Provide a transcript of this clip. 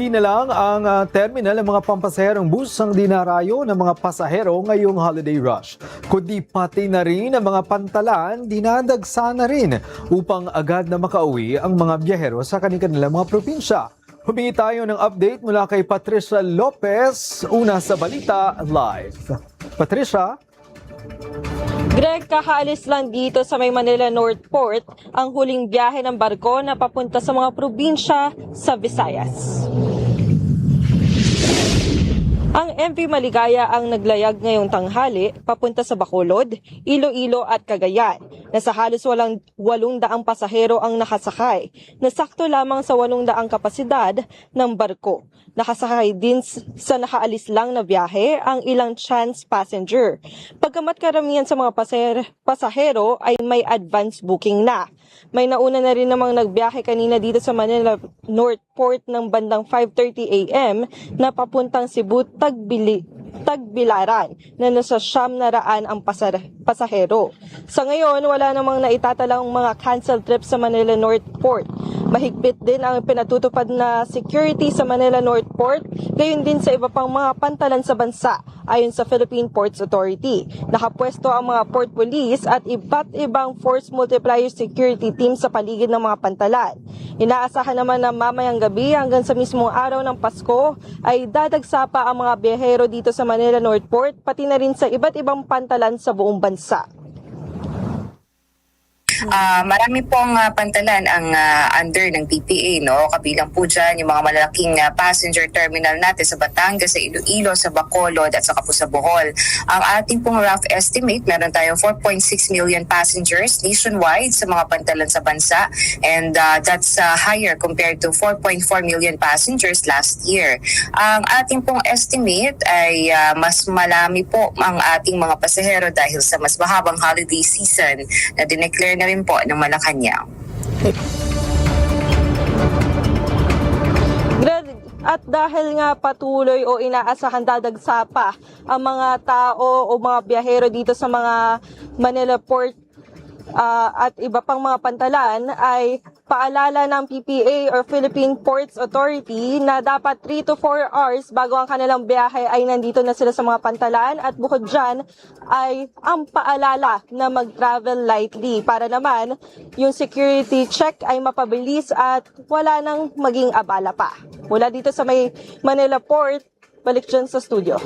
Hindi na lang ang terminal ng mga pampasaherong bus ang dinarayo ng mga pasahero ngayong holiday rush, kundi pati na rin ang mga pantalan dinadagsa na rin upang agad na makauwi ang mga biyahero sa kanilang mga probinsya. Humingi tayo ng update mula kay Patricia Lopez, una sa Balita Live. Patricia? Greg, kakaalis lang dito sa May Manila North Port ang huling biyahe ng barko na papunta sa mga probinsya sa Visayas. Ang MV Maligaya ang naglayag ngayong tanghali papunta sa Bacolod, Iloilo at Cagayan. Nasa halos 800 pasahero ang nakasakay, na sakto lamang sa 800 kapasidad ng barko. Nakasakay din sa nakaalis lang na biyahe ang ilang chance passenger. Pagkamat karamihan sa mga pasahero ay may advance booking na. May nauna na rin namang nagbiyahe kanina dito sa Manila North Port ng bandang 5:30 AM na papuntang Cebu, Tagbilaran na nasa 900 ang pasahero. Sa ngayon, wala namang naitatalang mga cancel trips sa Manila North Port. Mahigpit din ang pinatutupad na security sa Manila North Port, gayon din sa iba pang mga pantalan sa bansa, ayon sa Philippine Ports Authority. Nakapwesto ang mga port police at iba't ibang force multiplier security team sa paligid ng mga pantalan. Inaasahan naman na mamayang gabi hanggang sa mismong araw ng Pasko ay dadagsa pa ang mga biyahero dito sa Manila North Port, pati na rin sa iba't ibang pantalan sa buong bansa. Marami pong pantalan ang under ng PPA, no? Kabilang po dyan yung mga malalaking passenger terminal natin sa Batangas, sa Iloilo, sa Bacolod at saka po sa Bohol. Ang ating pong rough estimate, meron tayong 4.6 million passengers nationwide sa mga pantalan sa bansa, and that's higher compared to 4.4 million passengers last year. Ang ating pong estimate ay mas malami po ang ating mga pasahero dahil sa mas mahabang holiday season na dineclare na rin po ng Malacanang. At dahil nga patuloy o inaasahan dadagsa pa ang mga tao o mga biyahero dito sa mga Manila Port at iba pang mga pantalan, ay paalala ng PPA or Philippine Ports Authority na dapat 3 to 4 hours bago ang kanilang biyahe ay nandito na sila sa mga pantalan, at bukod dyan ay ang paalala na mag-travel lightly para naman yung security check ay mapabilis at wala nang maging abala pa. Mula dito sa May Manila Port, balik dyan sa studio.